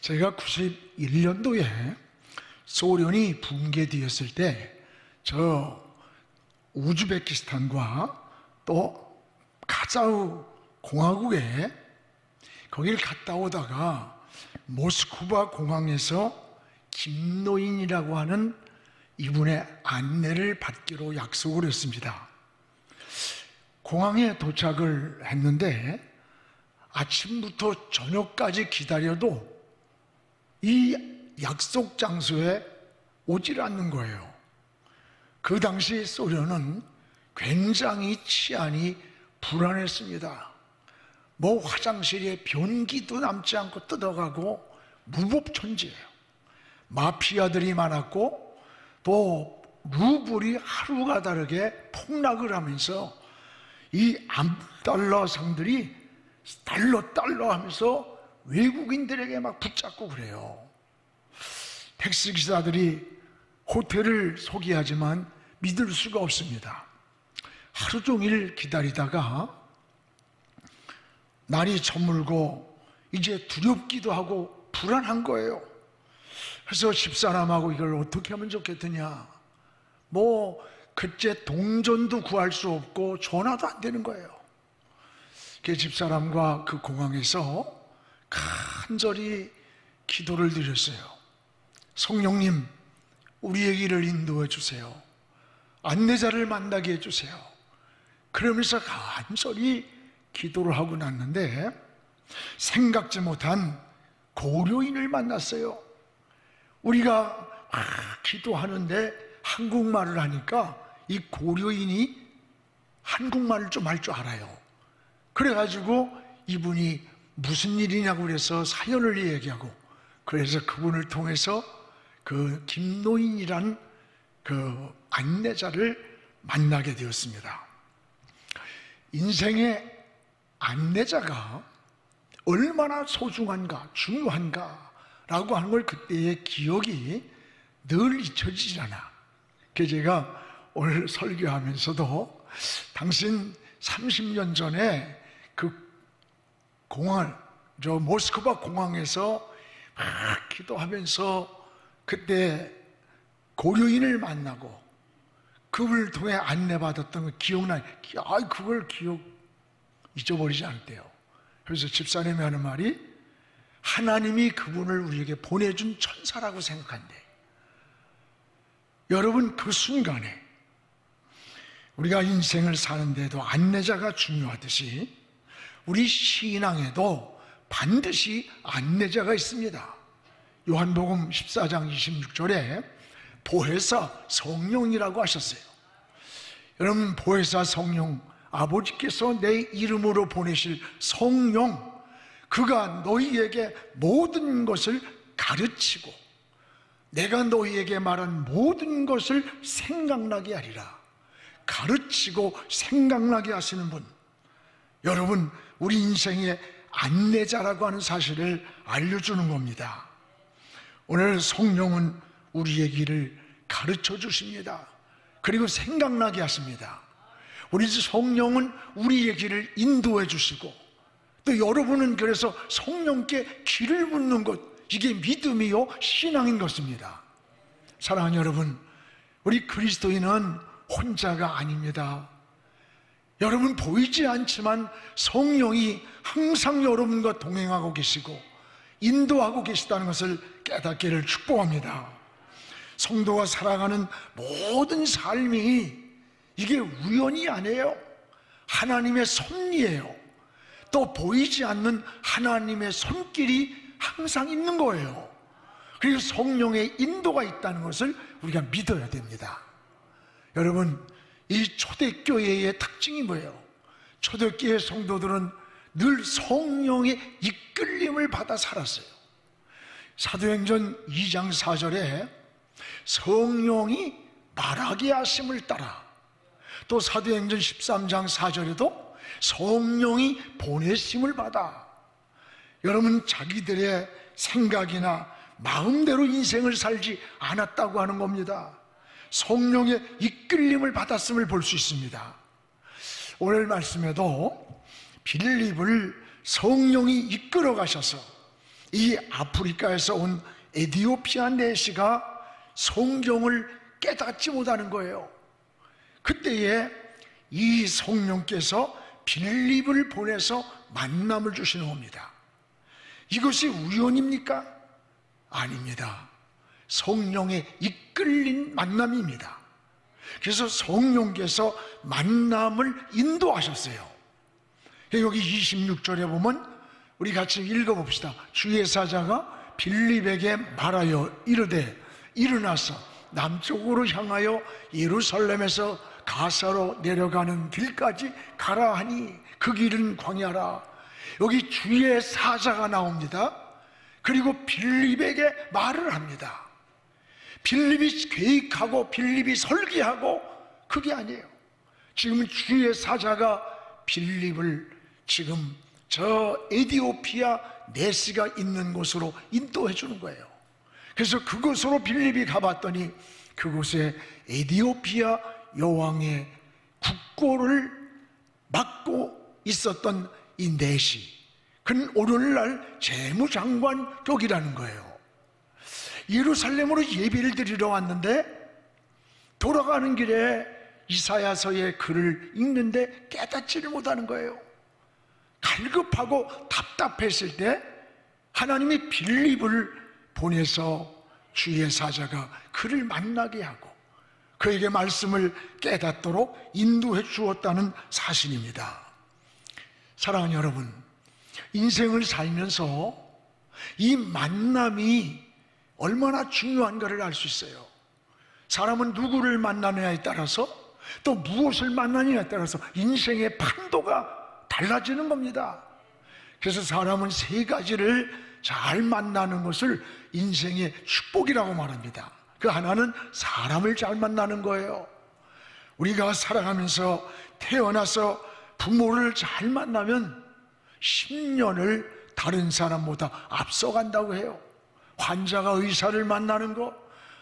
제가 91년도에 소련이 붕괴되었을 때 저 우즈베키스탄과 또 카자흐 공화국에 거길 갔다 오다가 모스크바 공항에서 김노인이라고 하는 이분의 안내를 받기로 약속을 했습니다. 공항에 도착을 했는데 아침부터 저녁까지 기다려도 이 약속 장소에 오질 않는 거예요. 그 당시 소련은 굉장히 치안이 불안했습니다. 뭐 화장실에 변기도 남지 않고 뜯어가고 무법천지예요. 마피아들이 많았고 또 루블이 하루가 다르게 폭락을 하면서 이 암달러 상들이 달러 하면서 외국인들에게 막 붙잡고 그래요. 택시기사들이 호텔을 소개하지만 믿을 수가 없습니다. 하루 종일 기다리다가 날이 저물고 이제 두렵기도 하고 불안한 거예요. 그래서 집사람하고 이걸 어떻게 하면 좋겠느냐, 뭐 그때 동전도 구할 수 없고 전화도 안 되는 거예요. 그 집사람과 그 공항에서 간절히 기도를 드렸어요. 성령님, 우리의 길을 인도해 주세요. 안내자를 만나게 해주세요. 그러면서 간절히 기도를 하고 났는데 생각지 못한 고려인을 만났어요. 우리가 기도하는데 한국말을 하니까 이 고려인이 한국말을 좀 할 줄 알아요. 그래가지고 이분이 무슨 일이냐고 그래서 사연을 얘기하고, 그래서 그분을 통해서 그 김노인이란 그 안내자를 만나게 되었습니다. 인생의 안내자가 얼마나 소중한가, 중요한가라고 하는 걸 그때의 기억이 늘 잊혀지지 않아. 그래서 제가 오늘 설교하면서도 당신 30년 전에 그 공항, 저 모스크바 공항에서 막 기도하면서 그때 고려인을 만나고 그분을 통해 안내받았던 거 기억나요? 그걸 잊어버리지 않대요. 그래서 집사님이 하는 말이 하나님이 그분을 우리에게 보내준 천사라고 생각한대. 여러분, 그 순간에 우리가 인생을 사는데도 안내자가 중요하듯이 우리 신앙에도 반드시 안내자가 있습니다. 요한복음 14장 26절에 보혜사 성령이라고 하셨어요. 여러분, 보혜사 성령, 아버지께서 내 이름으로 보내실 성령, 그가 너희에게 모든 것을 가르치고 내가 너희에게 말한 모든 것을 생각나게 하리라. 가르치고 생각나게 하시는 분, 여러분, 우리 인생의 안내자라고 하는 사실을 알려주는 겁니다. 오늘 성령은 우리의 길을 가르쳐 주십니다. 그리고 생각나게 하십니다. 우리 성령은 우리의 길을 인도해 주시고, 또 여러분은 그래서 성령께 길을 묻는 것, 이게 믿음이요 신앙인 것입니다. 사랑하는 여러분, 우리 그리스도인은 혼자가 아닙니다. 여러분, 보이지 않지만 성령이 항상 여러분과 동행하고 계시고 인도하고 계시다는 것을 깨닫기를 축복합니다. 성도가 살아가는 모든 삶이 이게 우연이 아니에요. 하나님의 섭리예요. 또 보이지 않는 하나님의 손길이 항상 있는 거예요. 그리고 성령의 인도가 있다는 것을 우리가 믿어야 됩니다. 여러분, 이 초대교회의 특징이 뭐예요? 초대교회 성도들은 늘 성령의 이끌림을 받아 살았어요. 사도행전 2장 4절에 성령이 말하게 하심을 따라, 또 사도행전 13장 4절에도 성령이 보내심을 받아, 여러분, 자기들의 생각이나 마음대로 인생을 살지 않았다고 하는 겁니다. 성령의 이끌림을 받았음을 볼 수 있습니다. 오늘 말씀에도 빌립을 성령이 이끌어 가셔서 이 아프리카에서 온 에디오피아 내시가 성경을 깨닫지 못하는 거예요. 그때에 이 성령께서 빌립을 보내서 만남을 주시는 겁니다. 이것이 우연입니까? 아닙니다. 성령에 이끌린 만남입니다. 그래서 성령께서 만남을 인도하셨어요. 여기 26절에 보면 우리 같이 읽어봅시다. 주의 사자가 빌립에게 말하여 이르되 일어나서 남쪽으로 향하여 예루살렘에서 가사로 내려가는 길까지 가라 하니 그 길은 광야라. 여기 주의 사자가 나옵니다. 그리고 빌립에게 말을 합니다. 빌립이 계획하고 빌립이 설계하고 그게 아니에요. 지금 주의 사자가 빌립을 지금 저 에디오피아 네시가 있는 곳으로 인도해 주는 거예요. 그래서 그곳으로 빌립이 가봤더니 그곳에 에디오피아 여왕의 국고를 맡고 있었던 이 네시, 그는 오늘날 재무장관격이라는 거예요. 예루살렘으로 예배를 드리러 왔는데 돌아가는 길에 이사야서의 글을 읽는데 깨닫지를 못하는 거예요. 갈급하고 답답했을 때 하나님이 빌립을 보내서 주의 사자가 그를 만나게 하고 그에게 말씀을 깨닫도록 인도해 주었다는 사실입니다. 사랑하는 여러분, 인생을 살면서 이 만남이 얼마나 중요한가를 알 수 있어요. 사람은 누구를 만나느냐에 따라서 또 무엇을 만나느냐에 따라서 인생의 판도가 달라지는 겁니다. 그래서 사람은 세 가지를 잘 만나는 것을 인생의 축복이라고 말합니다. 그 하나는 사람을 잘 만나는 거예요. 우리가 살아가면서 태어나서 부모를 잘 만나면 10년을 다른 사람보다 앞서간다고 해요. 환자가 의사를 만나는 것,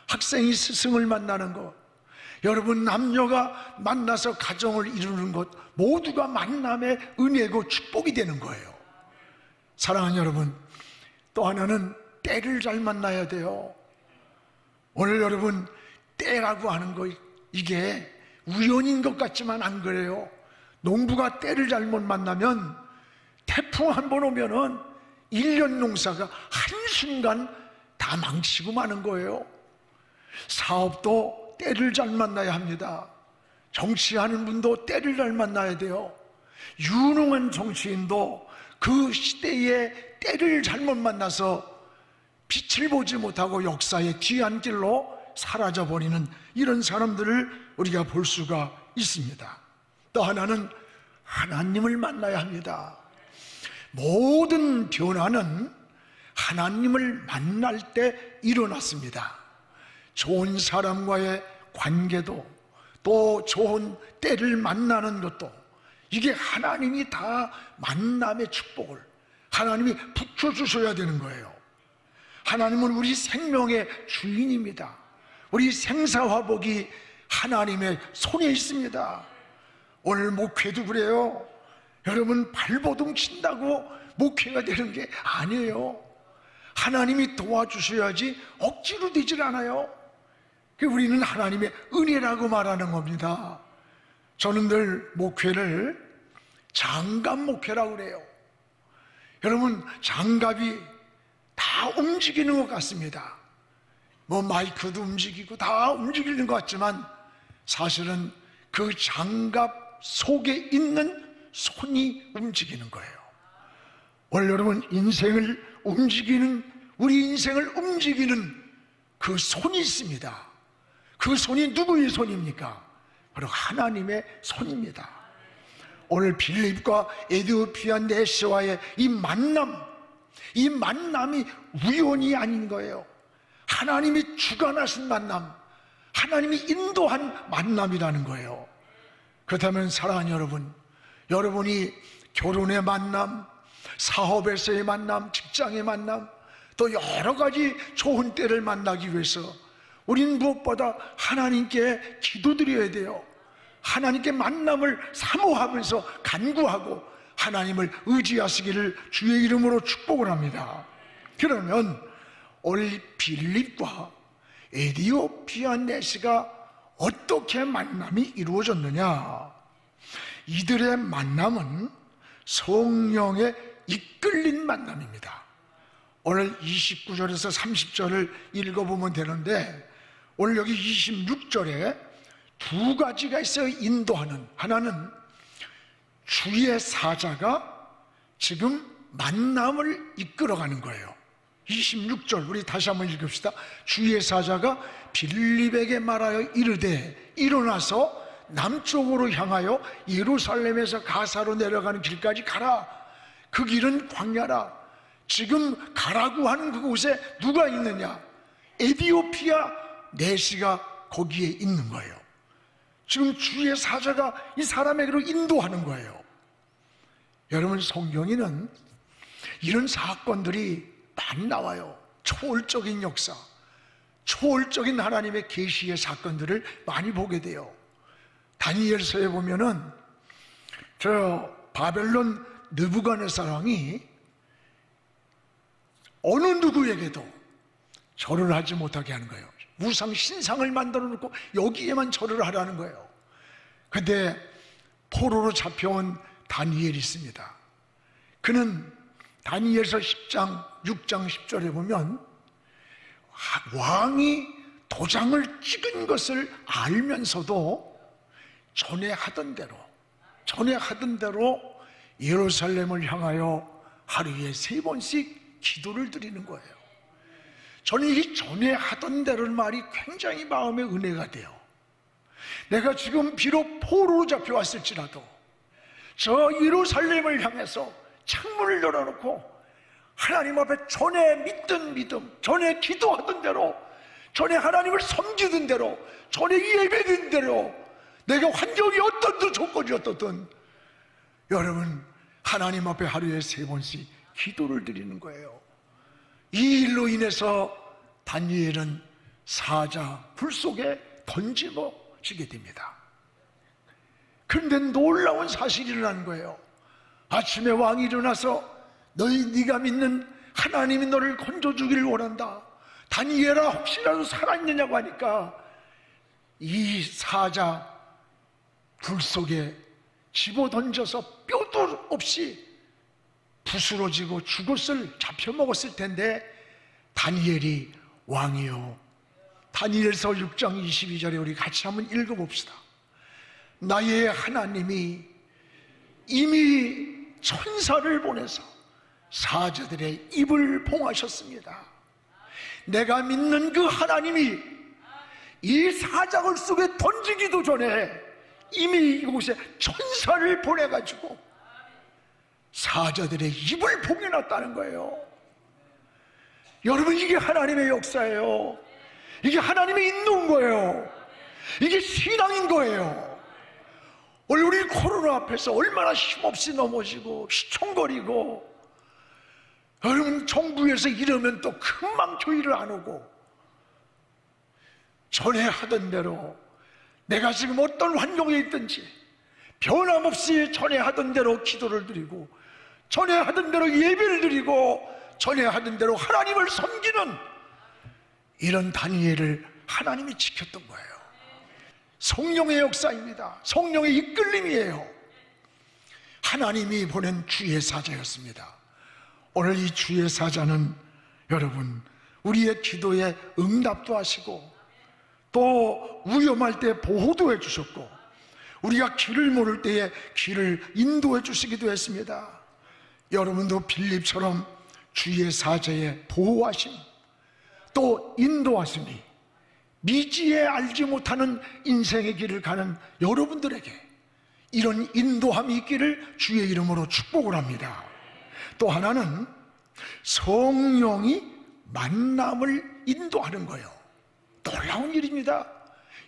학생이 스승을 만나는 것, 여러분 남녀가 만나서 가정을 이루는 것, 모두가 만남의 은혜고 축복이 되는 거예요. 사랑하는 여러분, 또 하나는 때를 잘 만나야 돼요. 오늘 여러분, 때라고 하는 거 이게 우연인 것 같지만 안 그래요. 농부가 때를 잘못 만나면 태풍 한 번 오면은 1년 농사가 한순간 다 망치고 마는 거예요. 사업도 때를 잘 만나야 합니다. 정치하는 분도 때를 잘 만나야 돼요. 유능한 정치인도 그 시대에 때를 잘못 만나서 빛을 보지 못하고 역사의 뒤안길로 사라져버리는 이런 사람들을 우리가 볼 수가 있습니다. 또 하나는 하나님을 만나야 합니다. 모든 변화는 하나님을 만날 때 일어났습니다. 좋은 사람과의 관계도 또 좋은 때를 만나는 것도 이게 하나님이 다 만남의 축복을 하나님이 붙여주셔야 되는 거예요. 하나님은 우리 생명의 주인입니다. 우리 생사화복이 하나님의 손에 있습니다. 오늘 목회도 그래요. 여러분 발버둥 친다고 목회가 되는 게 아니에요. 하나님이 도와주셔야지 억지로 되질 않아요. 우리는 하나님의 은혜라고 말하는 겁니다. 저는 늘 목회를 장갑 목회라고 그래요. 여러분 장갑이 다 움직이는 것 같습니다. 뭐 마이크도 움직이고 다 움직이는 것 같지만 사실은 그 장갑 속에 있는 손이 움직이는 거예요. 오늘 여러분 인생을 움직이는, 우리 인생을 움직이는 그 손이 있습니다. 그 손이 누구의 손입니까? 바로 하나님의 손입니다. 오늘 빌립과 에디오피아 네시와의 이 만남이 우연이 아닌 거예요. 하나님이 주관하신 만남, 하나님이 인도한 만남이라는 거예요. 그렇다면 사랑하는 여러분, 여러분이 결혼의 만남, 사업에서의 만남, 직장의 만남, 또 여러 가지 좋은 때를 만나기 위해서 우리는 무엇보다 하나님께 기도드려야 돼요. 하나님께 만남을 사모하면서 간구하고 하나님을 의지하시기를 주의 이름으로 축복을 합니다. 그러면 오늘 빌립과 에디오피아 내시가 어떻게 만남이 이루어졌느냐? 이들의 만남은 성령에 이끌린 만남입니다. 오늘 29절에서 30절을 읽어보면 되는데, 오늘 여기 26절에 두 가지가 있어요. 인도하는. 하나는 주의 사자가 지금 만남을 이끌어가는 거예요. 26절 우리 다시 한번 읽읍시다. 주의 사자가 빌립에게 말하여 이르되 일어나서 남쪽으로 향하여 예루살렘에서 가사로 내려가는 길까지 가라. 그 길은 광야라. 지금 가라고 하는 그곳에 누가 있느냐? 에디오피아 내시가 거기에 있는 거예요. 지금 주의 사자가 이 사람에게로 인도하는 거예요. 여러분, 성경에는 이런 사건들이 많이 나와요. 초월적인 역사, 초월적인 하나님의 계시의 사건들을 많이 보게 돼요. 다니엘서에 보면은 저 바벨론 느부갓네살 왕이 어느 누구에게도 절을 하지 못하게 하는 거예요. 우상 신상을 만들어 놓고 여기에만 절을 하라는 거예요. 근데 포로로 잡혀온 다니엘이 있습니다. 그는 다니엘서 10장 6장 10절에 보면 왕이 도장을 찍은 것을 알면서도 전에 하던 대로 예루살렘을 향하여 하루에 3번씩 기도를 드리는 거예요. 저는 이 전에 하던 대로 말이 굉장히 마음에 은혜가 돼요. 내가 지금 비록 포로로 잡혀왔을지라도 저 예루살렘을 향해서 창문을 열어놓고 하나님 앞에 전에 믿던 믿음, 전에 기도하던 대로, 전에 하나님을 섬기던 대로, 전에 예배된 대로, 내가 환경이 어떻든 조건이 어떻든 여러분 하나님 앞에 하루에 3번씩 기도를 드리는 거예요. 이 일로 인해서 다니엘은 사자 불 속에 던지게 됩니다. 그런데 놀라운 사실이 일어나는 거예요. 아침에 왕이 일어나서 네가 믿는 하나님이 너를 건져주기를 원한다. 다니엘아, 혹시라도 살아있느냐고 하니까 이 사자 불 속에 집어던져서 뼈도 없이 부스러지고 잡혀먹었을 텐데 다니엘이 왕이요, 다니엘서 6장 22절에 우리 같이 한번 읽어봅시다. 나의 하나님이 이미 천사를 보내서 사자들의 입을 봉하셨습니다. 내가 믿는 그 하나님이 이 사자굴 속에 던지기도 전에 이미 이곳에 천사를 보내가지고 사자들의 입을 봉해놨다는 거예요. 여러분, 이게 하나님의 역사예요. 이게 하나님의 인도인 거예요. 이게 신앙인 거예요. 오늘 우리 코로나 앞에서 얼마나 힘없이 넘어지고 시청거리고, 여러분 정부에서 이러면 또 금방 교회를 안 오고, 전에 하던 대로 내가 지금 어떤 환경에 있든지 변함없이 전에 하던 대로 기도를 드리고, 전에 하던 대로 예배를 드리고, 전에 하던 대로 하나님을 섬기는 이런 다니엘을 하나님이 지켰던 거예요. 성령의 역사입니다. 성령의 이끌림이에요. 하나님이 보낸 주의 사자였습니다. 오늘 이 주의 사자는 여러분 우리의 기도에 응답도 하시고, 또 위험할 때 보호도 해주셨고, 우리가 길을 모를 때에 길을 인도해 주시기도 했습니다. 여러분도 빌립처럼 주의 사자의 보호하심, 또 인도하심이 미지에 알지 못하는 인생의 길을 가는 여러분들에게 이런 인도함이 있기를 주의 이름으로 축복을 합니다. 또 하나는 성령이 만남을 인도하는 거예요. 놀라운 일입니다.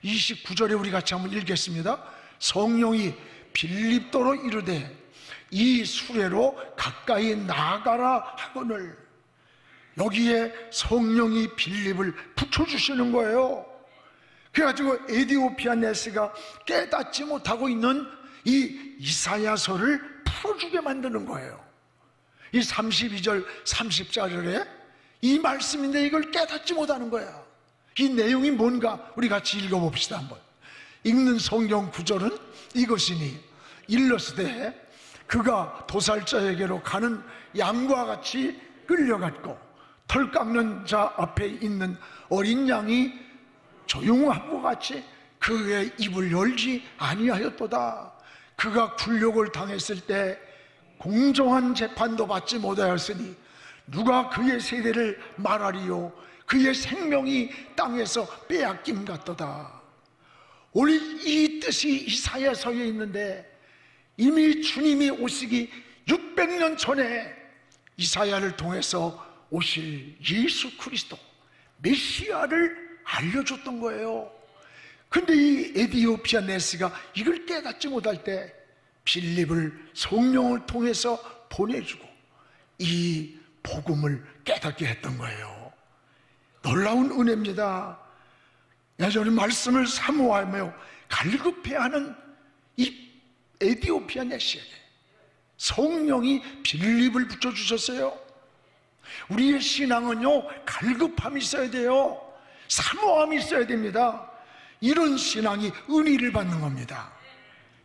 29절에 우리 같이 한번 읽겠습니다. 성령이 빌립도로 이르되 이 수레로 가까이 나가라 하거늘. 여기에 성령이 빌립을 붙여주시는 거예요. 그래가지고 에디오피아 내시가 깨닫지 못하고 있는 이 이사야서를 풀어주게 만드는 거예요. 이 32절 30절에 이 말씀인데 이걸 깨닫지 못하는 거야. 이 내용이 뭔가 우리 같이 읽어봅시다. 한번 읽는 성경 구절은 이것이니 일렀으되 그가 도살자에게로 가는 양과 같이 끌려갔고 털 깎는 자 앞에 있는 어린 양이 조용함과 같이 그의 입을 열지 아니하였도다. 그가 굴욕을 당했을 때 공정한 재판도 받지 못하였으니 누가 그의 세대를 말하리요. 그의 생명이 땅에서 빼앗김 같도다. 오늘 이 뜻이 이사야서에 있는데 이미 주님이 오시기 600년 전에 이사야를 통해서 오실 예수 그리스도 메시아를 알려줬던 거예요. 근데 이 에디오피아 네스가 이걸 깨닫지 못할 때 빌립을 성령을 통해서 보내주고 이 복음을 깨닫게 했던 거예요. 놀라운 은혜입니다. 여전히 말씀을 사모하며 갈급해하는 이 에디오피아 네시에게 성령이 빌립을 붙여주셨어요. 우리의 신앙은요, 갈급함이 있어야 돼요. 사모함이 있어야 됩니다. 이런 신앙이 은혜를 받는 겁니다.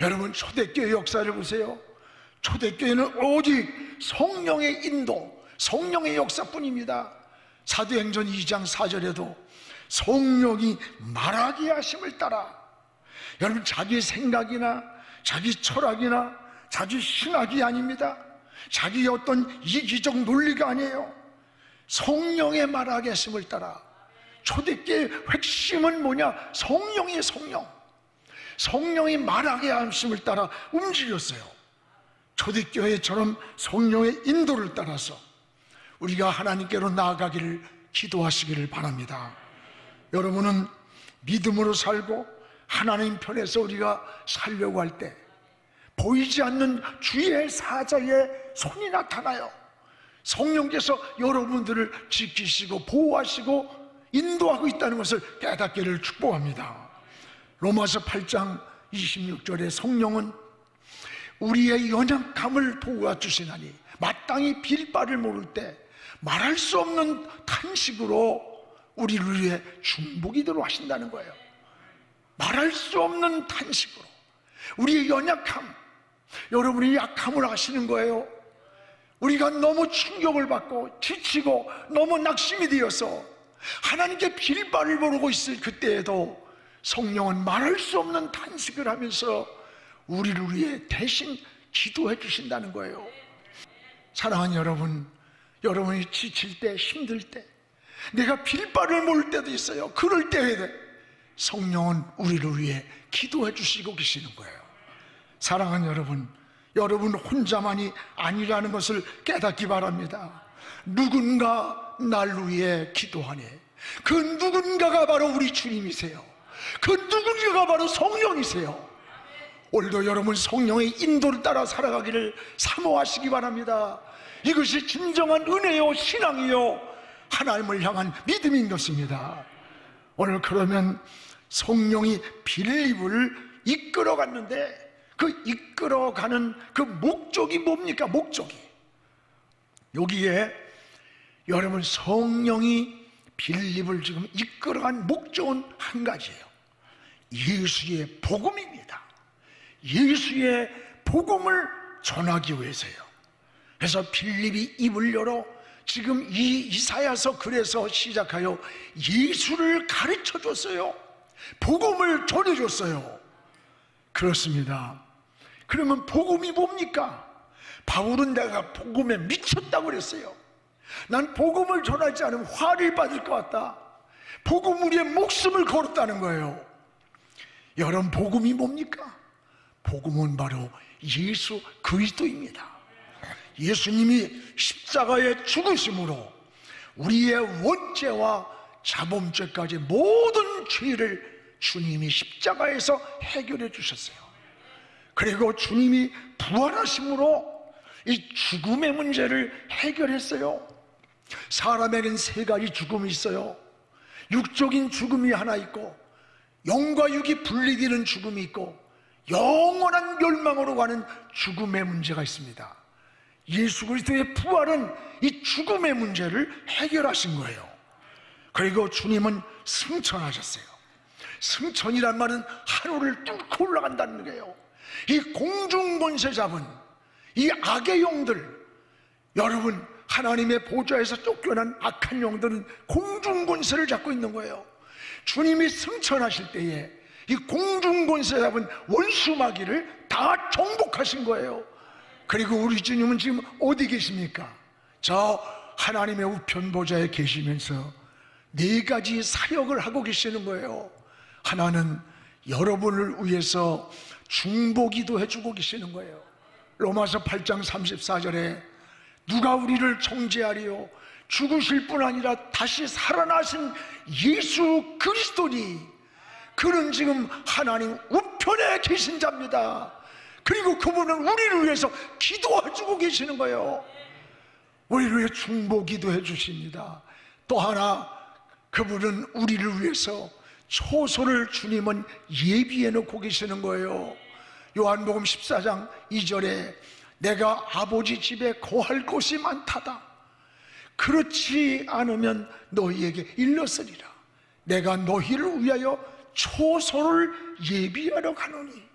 여러분, 초대교회 역사를 보세요. 초대교회는 오직 성령의 인도, 성령의 역사뿐입니다. 사도행전 2장 4절에도 성령이 말하게 하심을 따라, 여러분, 자기 생각이나 자기 철학이나 자기 신학이 아닙니다. 자기 어떤 이기적 논리가 아니에요. 성령의 말하게 하심을 따라. 초대교회의 핵심은 뭐냐? 성령이에요. 성령이 말하게 하심을 따라 움직였어요. 초대교회처럼 성령의 인도를 따라서 우리가 하나님께로 나아가기를 기도하시기를 바랍니다. 여러분은 믿음으로 살고 하나님 편에서 우리가 살려고 할 때 보이지 않는 주의 사자의 손이 나타나요. 성령께서 여러분들을 지키시고 보호하시고 인도하고 있다는 것을 깨닫기를 축복합니다. 로마서 8장 26절에 성령은 우리의 연약함을 도와주시나니 마땅히 빌 바를 모를 때 말할 수 없는 탄식으로 우리를 위해 중보기도로 하신다는 거예요. 말할 수 없는 탄식으로 우리의 연약함, 여러분이 약함을 아시는 거예요. 우리가 너무 충격을 받고 지치고 너무 낙심이 되어서 하나님께 빌 바를 모르고 있을 그때에도 성령은 말할 수 없는 탄식을 하면서 우리를 위해 대신 기도해 주신다는 거예요. 사랑하는 여러분, 여러분이 지칠 때, 힘들 때, 내가 빌 바를 모를 때도 있어요. 그럴 때에 성령은 우리를 위해 기도해 주시고 계시는 거예요. 사랑하는 여러분, 여러분 혼자만이 아니라는 것을 깨닫기 바랍니다. 누군가 날 위해 기도하네. 그 누군가가 바로 우리 주님이세요. 그 누군가가 바로 성령이세요. 오늘도 여러분 성령의 인도를 따라 살아가기를 사모하시기 바랍니다. 이것이 진정한 은혜요, 신앙이요, 하나님을 향한 믿음인 것입니다. 오늘 그러면 성령이 빌립을 이끌어갔는데 그 이끌어가는 그 목적이 뭡니까? 목적이 여기에 여러분 성령이 빌립을 지금 이끌어간 목적은 한 가지예요. 예수의 복음입니다. 예수의 복음을 전하기 위해서요. 그래서 빌립이 입을 열어 지금 이 이사야서 글에서 시작하여 예수를 가르쳐 줬어요. 복음을 전해줬어요. 그렇습니다. 그러면 복음이 뭡니까? 바울은 내가 복음에 미쳤다고 그랬어요. 난 복음을 전하지 않으면 화를 받을 것 같다. 복음 위에 목숨을 걸었다는 거예요. 여러분, 복음이 뭡니까? 복음은 바로 예수 그리스도입니다. 예수님이 십자가의 죽으심으로 우리의 원죄와 자범죄까지 모든 죄를 주님이 십자가에서 해결해 주셨어요. 그리고 주님이 부활하심으로 이 죽음의 문제를 해결했어요. 사람에겐 세 가지 죽음이 있어요. 육적인 죽음이 하나 있고, 영과 육이 분리되는 죽음이 있고, 영원한 멸망으로 가는 죽음의 문제가 있습니다. 예수 그리스도의 부활은 이 죽음의 문제를 해결하신 거예요. 그리고 주님은 승천하셨어요. 승천이란 말은 하늘을 뚫고 올라간다는 거예요. 이 공중권세 잡은 이 악의 영들, 여러분, 하나님의 보좌에서 쫓겨난 악한 영들은 공중권세를 잡고 있는 거예요. 주님이 승천하실 때에 이 공중권세 잡은 원수 마귀를 다 정복하신 거예요. 그리고 우리 주님은 지금 어디 계십니까? 저 하나님의 우편 보좌에 계시면서 네 가지 사역을 하고 계시는 거예요. 하나는 여러분을 위해서 중보기도 해주고 계시는 거예요. 로마서 8장 34절에 누가 우리를 정죄하리요? 죽으실 뿐 아니라 다시 살아나신 예수 그리스도니 그는 지금 하나님 우편에 계신 자입니다. 그리고 그분은 우리를 위해서 기도해주고 계시는 거예요. 우리를 위해 중보기도 해주십니다. 또 하나, 그분은 우리를 위해서 초소를 주님은 예비해 놓고 계시는 거예요. 요한복음 14장 2절에 내가 아버지 집에 거할 곳이 많다다. 그렇지 않으면 너희에게 일렀으리라. 내가 너희를 위하여 초소를 예비하러 가노니.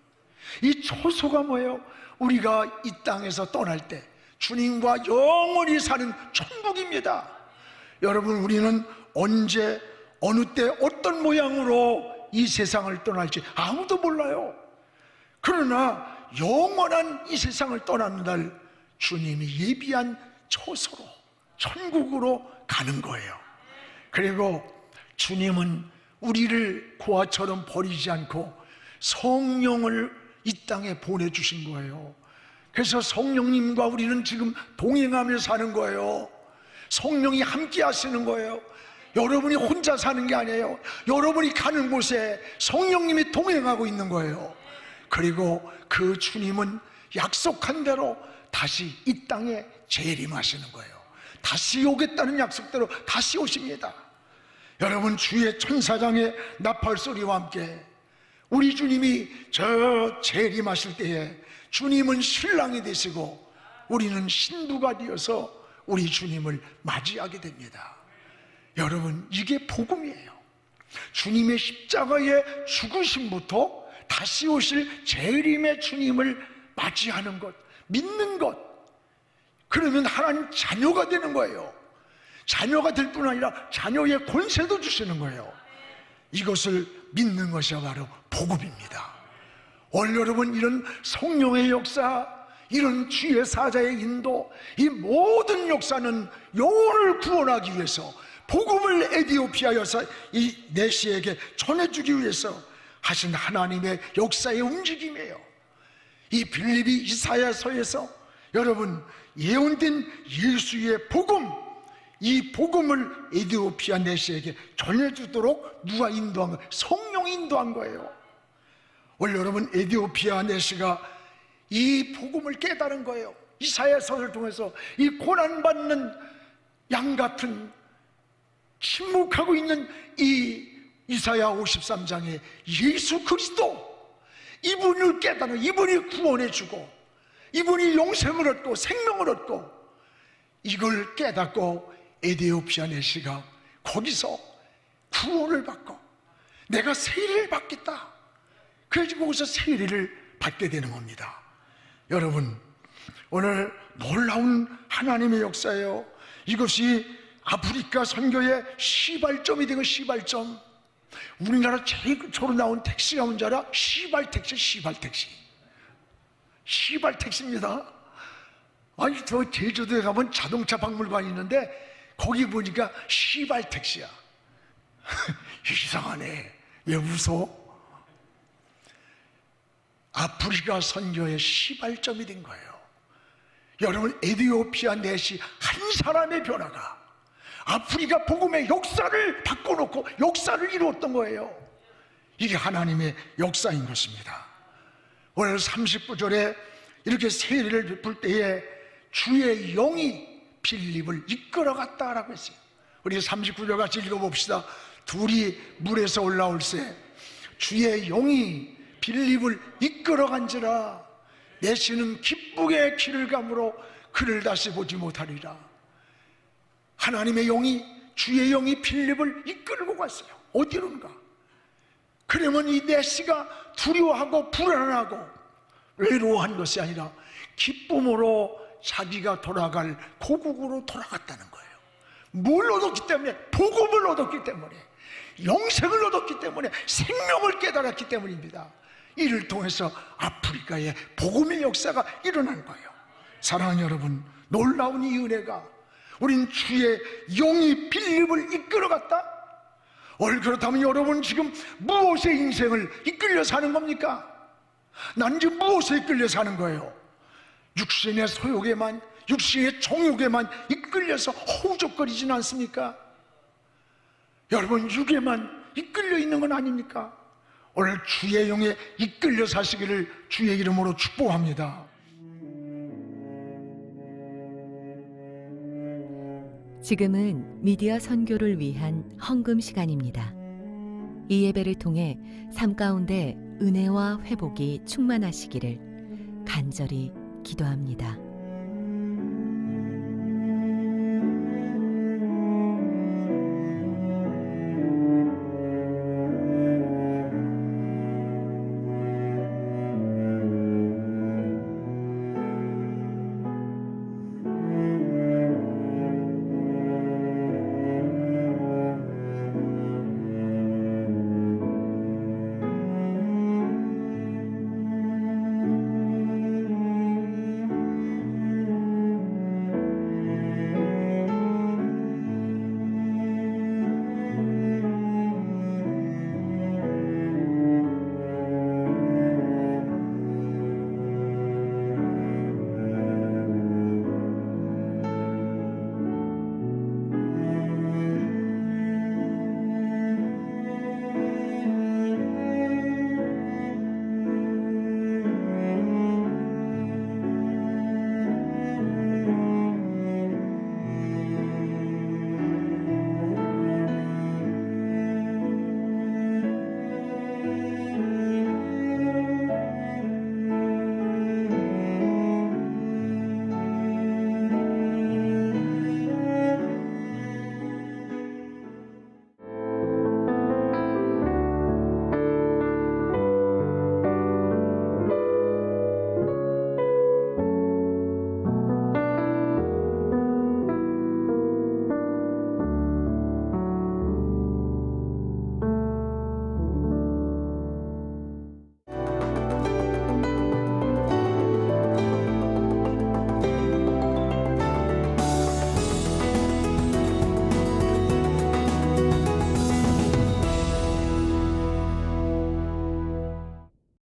이 초소가 뭐예요? 우리가 이 땅에서 떠날 때 주님과 영원히 사는 천국입니다. 여러분, 우리는 언제 어느 때 어떤 모양으로 이 세상을 떠날지 아무도 몰라요. 그러나 영원한 이 세상을 떠나는 날 주님이 예비한 초소로 천국으로 가는 거예요. 그리고 주님은 우리를 고아처럼 버리지 않고 성령을 이 땅에 보내주신 거예요. 그래서 성령님과 우리는 지금 동행하며 사는 거예요. 성령이 함께 하시는 거예요. 여러분이 혼자 사는 게 아니에요. 여러분이 가는 곳에 성령님이 동행하고 있는 거예요. 그리고 그 주님은 약속한 대로 다시 이 땅에 재림하시는 거예요. 다시 오겠다는 약속대로 다시 오십니다. 여러분, 주의 천사장의 나팔 소리와 함께 우리 주님이 저 재림하실 때에 주님은 신랑이 되시고 우리는 신부가 되어서 우리 주님을 맞이하게 됩니다. 여러분, 이게 복음이에요. 주님의 십자가의 죽으심부터 다시 오실 재림의 주님을 맞이하는 것, 믿는 것, 그러면 하나님 자녀가 되는 거예요. 자녀가 될 뿐 아니라 자녀의 권세도 주시는 거예요. 이것을 믿는 것이 바로 복음입니다. 오늘 여러분, 이런 성령의 역사, 이런 주의 사자의 인도, 이 모든 역사는 영혼을 구원하기 위해서, 복음을 에디오피아 여사 이 내시에게 전해주기 위해서 하신 하나님의 역사의 움직임이에요. 이 빌립이 이사야서에서 여러분 예언된 예수의 복음, 이 복음을 에디오피아 내시에게 전해주도록 누가 인도한 거예요? 성령이 인도한 거예요. 오늘 여러분, 에디오피아 내시가 이 복음을 깨달은 거예요. 이사야서를 통해서 이 고난받는 양 같은 침묵하고 있는 이 이사야 53장에 예수 그리스도, 이분을 깨달은, 이분이 구원해주고 이분이 용생을 얻고 생명을 얻고, 이걸 깨닫고 에디오피아 내시가 거기서 구원을 받고 내가 세례를 받겠다, 그래서 거기서 세례를 받게 되는 겁니다. 여러분, 오늘 놀라운 하나님의 역사예요. 이것이 아프리카 선교의 시발점이 된 거. 시발점. 우리나라 최초로 나온 택시가 뭔지 알아? 시발택시. 시발택시입니다. 아니, 저 제주도에 가면 자동차 박물관이 있는데 거기 보니까 시발택시야. 이상하네. 왜 웃어? 아프리카 선교의 시발점이 된 거예요. 여러분, 에디오피아 내시 한 사람의 변화가 아프리카 복음의 역사를 바꿔놓고 역사를 이루었던 거예요. 이게 하나님의 역사인 것입니다. 오늘 39절에 이렇게 세례를 베풀 때에 주의 영이 빌립을 이끌어갔다라고 했어요. 우리 39절 같이 읽어봅시다. 둘이 물에서 올라올세 주의 영이 빌립을 이끌어간지라. 내시는 기쁘게 길을 가므로 그를 다시 보지 못하리라. 하나님의 영이, 주의 영이 빌립을 이끌고 갔어요. 어디론가. 그러면 이 네시가 두려워하고 불안하고 외로워한 것이 아니라 기쁨으로 자기가 돌아갈 고국으로 돌아갔다는 거예요. 뭘 얻었기 때문에? 복음을 얻었기 때문에, 영생을 얻었기 때문에, 생명을 깨달았기 때문입니다. 이를 통해서 아프리카에 복음의 역사가 일어난 거예요. 사랑하는 여러분, 놀라운 이 은혜가, 우린 주의 영이 빌립을 이끌어갔다? 그렇다면 여러분 지금 무엇에 인생을 이끌려 사는 겁니까? 난 지금 무엇에 이끌려 사는 거예요? 육신의 소욕에만, 육신의 정욕에만 이끌려서 허우적거리지는 않습니까? 여러분, 육에만 이끌려 있는 건 아닙니까? 오늘 주의 영에 이끌려 사시기를 주의 이름으로 축복합니다. 지금은 미디어 선교를 위한 헌금 시간입니다. 이 예배를 통해 삶 가운데 은혜와 회복이 충만하시기를 간절히 기도합니다.